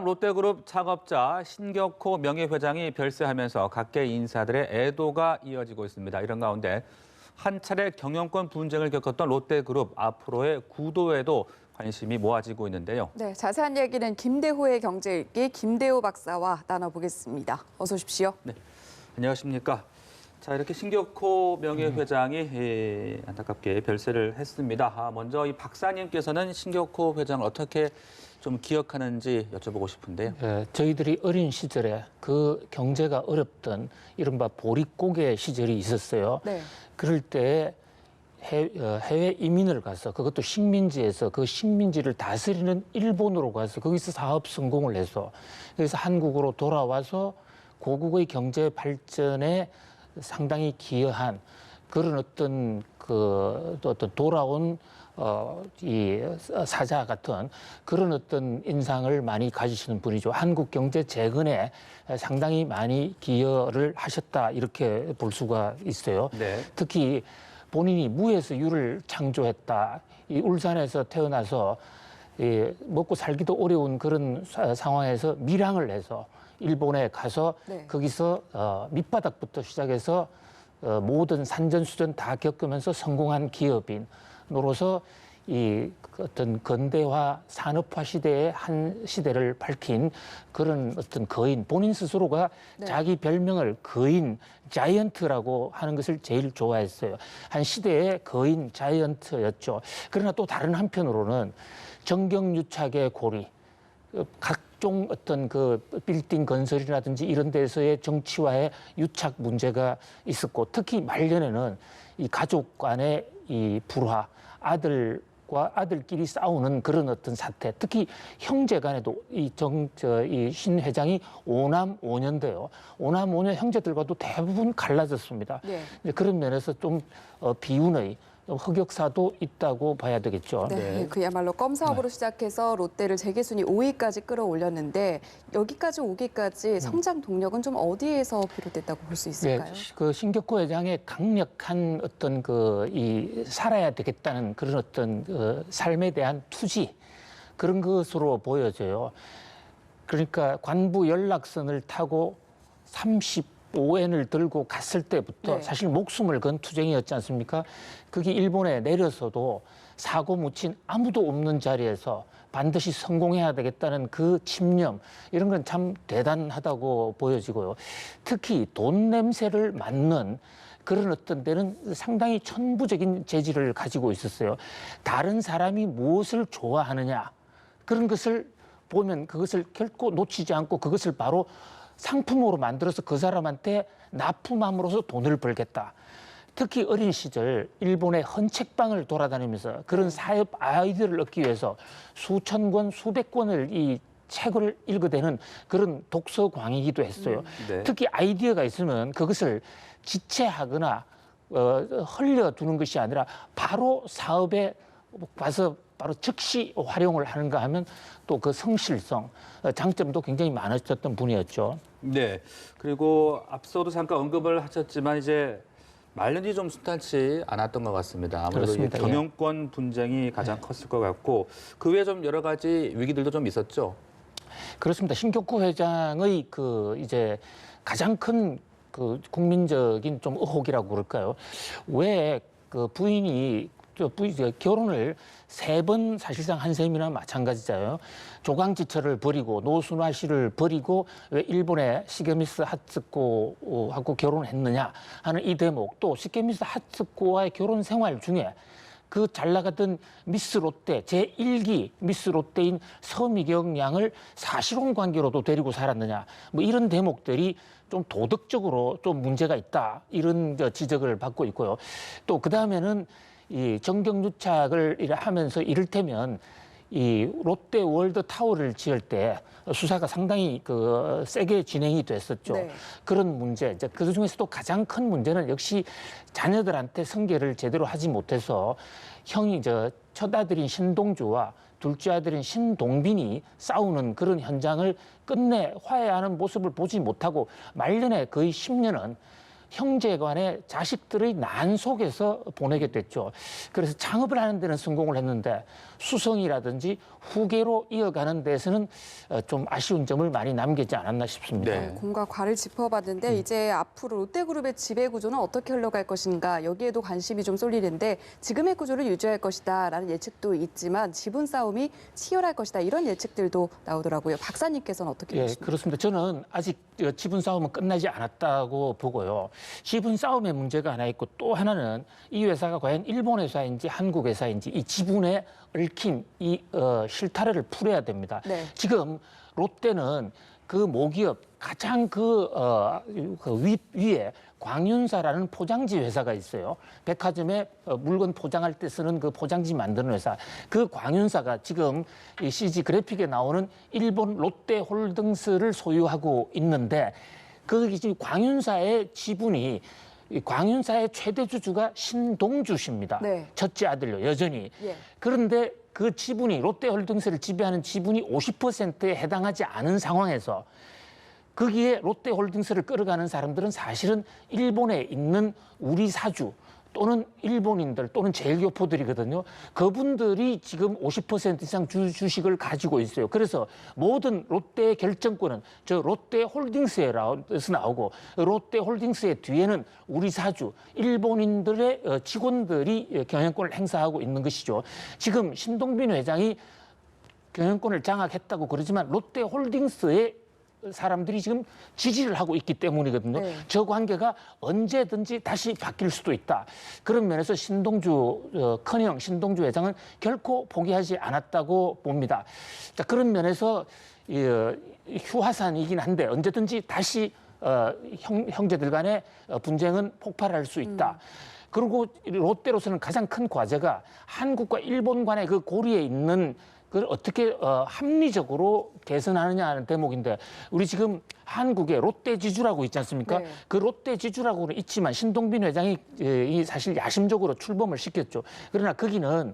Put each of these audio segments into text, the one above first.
롯데그룹 창업자 신격호 명예회장이 별세하면서 각계 인사들의 애도가 이어지고 있습니다. 이런 가운데 한 차례 경영권 분쟁을 겪었던 롯데그룹 앞으로의 구도에도 관심이 모아지고 있는데요. 네, 자세한 얘기는 김대호의 경제일기 김대호 박사와 나눠보겠습니다. 어서 오십시오. 네, 안녕하십니까. 자, 이렇게 신격호 명예회장이 안타깝게 별세를 했습니다. 먼저 이 박사님께서는 신격호 회장을 어떻게 좀 기억하는지 여쭤보고 싶은데요. 저희들이 어린 시절에 그 경제가 어렵던 이른바 보릿고개 시절이 있었어요. 네. 그럴 때 해외 이민을 가서 그것도 식민지에서 그 식민지를 다스리는 일본으로 가서 거기서 사업 성공을 해서 그래서 한국으로 돌아와서 고국의 경제 발전에 상당히 기여한 그런 어떤 어떤 돌아온 이 사자 같은 그런 어떤 인상을 많이 가지시는 분이죠. 한국 경제 재건에 상당히 많이 기여를 하셨다 이렇게 볼 수가 있어요. 네. 특히 본인이 무에서 유를 창조했다. 이 울산에서 태어나서 먹고 살기도 어려운 그런 상황에서 밀항을 해서 일본에 가서 네. 거기서 밑바닥부터 시작해서 모든 산전수전 다 겪으면서 성공한 기업인으로서 이 어떤 근대화 산업화 시대의 한 시대를 밝힌 그런 어떤 거인, 본인 스스로가 네. 자기 별명을 거인, 자이언트라고 하는 것을 제일 좋아했어요. 한 시대의 거인, 자이언트였죠. 그러나 또 다른 한편으로는 정경유착의 고리, 각종 어떤 그 빌딩 건설이라든지 이런 데서의 정치와의 유착 문제가 있었고, 특히 말년에는 이 가족 간의 이 불화, 아들과 아들끼리 싸우는 그런 어떤 사태, 특히 형제 간에도 이 신 회장이 오남 오녀인데요. 오남 오녀 형제들과도 대부분 갈라졌습니다. 네. 그런 면에서 좀 비운의 흑역사도 있다고 봐야 되겠죠. 네, 그야말로 껌 사업으로 시작해서 롯데를 재계순위 5위까지 끌어올렸는데 여기까지 오기까지 성장 동력은 좀 어디에서 비롯됐다고 볼 수 있을까요? 그 신격호 회장의 강력한 어떤 이 살아야 되겠다는 그런 어떤 삶에 대한 투지 그런 것으로 보여져요. 그러니까 관부 연락선을 타고 35엔을 들고 갔을 때부터 네. 사실 목숨을 건 투쟁이었지 않습니까? 그게 일본에 내려서도 사고 묻힌 아무도 없는 자리에서 반드시 성공해야 되겠다는 그 집념, 이런 건 참 대단하다고 보여지고요. 특히 돈 냄새를 맡는 그런 어떤 데는 상당히 천부적인 재질을 가지고 있었어요. 다른 사람이 무엇을 좋아하느냐, 그런 것을 보면 그것을 결코 놓치지 않고 그것을 바로 상품으로 만들어서 그 사람한테 납품함으로써 돈을 벌겠다. 특히 어린 시절 일본의 헌책방을 돌아다니면서 그런 사업 아이디어를 얻기 위해서 수천 권, 수백 권을 이 책을 읽어대는 그런 독서광이기도 했어요. 네. 특히 아이디어가 있으면 그것을 지체하거나 흘려두는 것이 아니라 바로 사업에 가서 바로 즉시 활용을 하는가 하면 또 그 성실성, 장점도 굉장히 많았었던 분이었죠. 네. 그리고 앞서도 잠깐 언급을 하셨지만 이제 말년이 좀 순탄치 않았던 것 같습니다. 아무래도 그렇습니다. 경영권 분쟁이 가장 컸을 것 같고 그 외에 좀 여러 가지 위기들도 좀 있었죠. 그렇습니다. 신격호 회장의 이제 가장 큰 국민적인 좀 의혹이라고 그럴까요? 왜 그 부인이 결혼을 3번 사실상 한 셈이나 마찬가지잖아요. 조강지철을 버리고 노순화 씨를 버리고 왜 일본의 시게미스 하츠코하고 결혼했느냐 하는 이 대목, 또 시게미스 하츠코와의 결혼 생활 중에 그 잘 나가던 미스 롯데 제1기 미스 롯데인 서미경 양을 사실혼 관계로도 데리고 살았느냐, 뭐 이런 대목들이 좀 도덕적으로 좀 문제가 있다, 이런 지적을 받고 있고요. 또 그 다음에는 이 정경유착을 하면서 이를테면 이 롯데 월드 타워를 지을 때 수사가 상당히 세게 진행이 됐었죠. 네. 그런 문제, 이제 그 중에서도 가장 큰 문제는 역시 자녀들한테 성계를 제대로 하지 못해서 형이 첫 아들인 신동주와 둘째 아들인 신동빈이 싸우는 그런 현장을 끝내 화해하는 모습을 보지 못하고 말년에 거의 10년은 형제 간의 자식들의 난 속에서 보내게 됐죠. 그래서 창업을 하는 데는 성공을 했는데 수성이라든지 후계로 이어가는 데서는 좀 아쉬운 점을 많이 남기지 않았나 싶습니다. 네. 공과 과를 짚어봤는데 이제 앞으로 롯데그룹의 지배 구조는 어떻게 흘러갈 것인가 여기에도 관심이 좀 쏠리는데 지금의 구조를 유지할 것이다라는 예측도 있지만 지분 싸움이 치열할 것이다 이런 예측들도 나오더라고요. 박사님께서는 어떻게 예, 보십니까? 그렇습니다. 저는 아직 지분 싸움은 끝나지 않았다고 보고요. 지분 싸움의 문제가 하나 있고 또 하나는 이 회사가 과연 일본 회사인지 한국 회사인지 이 지분에 얽힌 이 실타래를 풀어야 됩니다. 네. 지금 롯데는 그 모기업 가장 위에 광윤사라는 포장지 회사가 있어요. 백화점에 물건 포장할 때 쓰는 그 포장지 만드는 회사. 그 광윤사가 지금 이 CG 그래픽에 나오는 일본 롯데홀딩스를 소유하고 있는데 그 지금 광윤사의 지분이 이 광윤사의 최대 주주가 신동주 씨입니다. 네. 첫째 아들요, 여전히. 예. 그런데 그 지분이 롯데홀딩스를 지배하는 지분이 50%에 해당하지 않은 상황에서 거기에 롯데홀딩스를 끌어가는 사람들은 사실은 일본에 있는 우리 사주 또는 일본인들 또는 제일교포들이거든요. 그분들이 지금 50% 이상 주식을 가지고 있어요. 그래서 모든 롯데의 결정권은 저 롯데홀딩스에서 나오고 롯데홀딩스의 뒤에는 우리 사주 일본인들의 직원들이 경영권을 행사하고 있는 것이죠. 지금 신동빈 회장이 경영권을 장악했다고 그러지만 롯데홀딩스의 사람들이 지금 지지를 하고 있기 때문이거든요. 네. 저 관계가 언제든지 다시 바뀔 수도 있다. 그런 면에서 큰형 신동주 회장은 결코 포기하지 않았다고 봅니다. 자, 그런 면에서 휴화산이긴 한데 언제든지 다시 형제들 간의 분쟁은 폭발할 수 있다. 그리고 롯데로서는 가장 큰 과제가 한국과 일본 간의 그 고리에 있는 그걸 어떻게 합리적으로 개선하느냐 하는 대목인데 우리 지금 한국에 롯데지주라고 있지 않습니까? 네. 그 롯데지주라고는 있지만 신동빈 회장이 사실 야심적으로 출범을 시켰죠. 그러나 거기는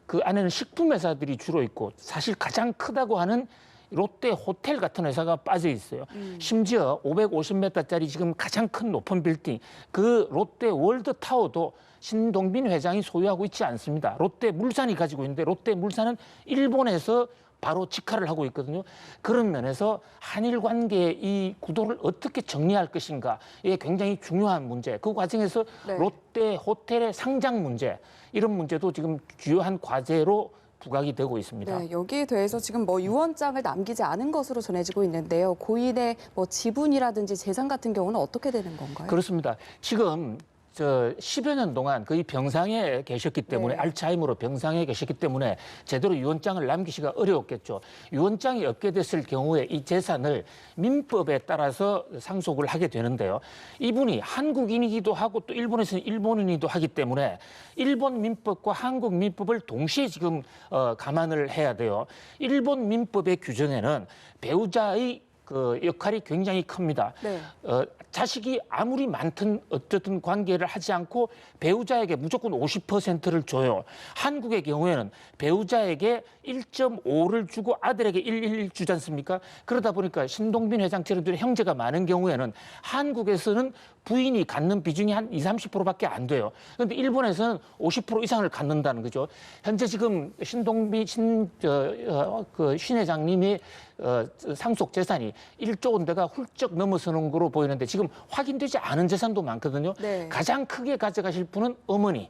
그 안에는 식품 회사들이 주로 있고 사실 가장 크다고 하는 롯데 호텔 같은 회사가 빠져 있어요. 심지어 550m짜리 지금 가장 큰 높은 빌딩 그 롯데 월드타워도 신동빈 회장이 소유하고 있지 않습니다. 롯데물산이 가지고 있는데 롯데물산은 일본에서 바로 직화를 하고 있거든요. 그런 면에서 한일 관계의 이 구도를 어떻게 정리할 것인가 이게 굉장히 중요한 문제. 그 과정에서 네. 롯데 호텔의 상장 문제 이런 문제도 지금 주요한 과제로 부각이 되고 있습니다. 네, 여기에 대해서 지금 뭐 유언장을 남기지 않은 것으로 전해지고 있는데요. 고인의 뭐 지분이라든지 재산 같은 경우는 어떻게 되는 건가요? 그렇습니다. 지금 10여 년 동안 거의 병상에 계셨기 때문에 네. 알츠하이머로 병상에 계셨기 때문에 제대로 유언장을 남기기가 어려웠겠죠. 유언장이 없게 됐을 경우에 이 재산을 민법에 따라서 상속을 하게 되는데요. 이분이 한국인이기도 하고 또 일본에서는 일본인이기도 하기 때문에 일본 민법과 한국 민법을 동시에 지금 감안을 해야 돼요. 일본 민법의 규정에는 배우자의 그 역할이 굉장히 큽니다. 네. 자식이 아무리 많든 어쨌든 관계를 하지 않고 배우자에게 무조건 50%를 줘요. 한국의 경우에는 배우자에게 1.5를 주고 아들에게 1 주지 않습니까? 그러다 보니까 신동빈 회장처럼 형제가 많은 경우에는 한국에서는 부인이 갖는 비중이 한 20-30%밖에 안 돼요. 그런데 일본에서는 50% 이상을 갖는다는 거죠. 현재 지금 신동빈 신 회장님이 상속 재산이 1조 원대가 훌쩍 넘어서는 거로 보이는데 지금 확인되지 않은 재산도 많거든요. 네. 가장 크게 가져가실 분은 어머니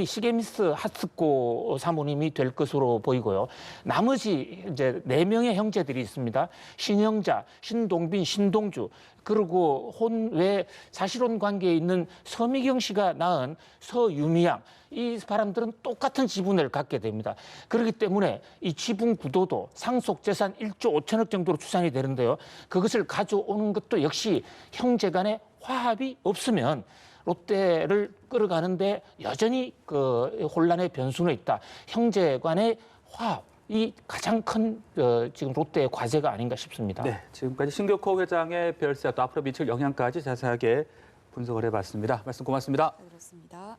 시게미스 하츠코 사모님이 될 것으로 보이고요. 나머지 이제 4명의 형제들이 있습니다. 신영자, 신동빈, 신동주, 그리고 혼외 사실혼 관계에 있는 서미경 씨가 낳은 서유미양, 이 사람들은 똑같은 지분을 갖게 됩니다. 그렇기 때문에 이 지분 구도도 상속 재산 1조 5천억 정도로 추산이 되는데요. 그것을 가져오는 것도 역시 형제 간의 화합이 없으면 롯데를 끌어가는데 여전히 그 혼란의 변수는 있다. 형제 간의 화합이 가장 큰 지금 롯데의 과제가 아닌가 싶습니다. 네, 지금까지 신격호 회장의 별세 또 앞으로 미칠 영향까지 자세하게 분석을 해봤습니다. 말씀 고맙습니다. 네, 그렇습니다.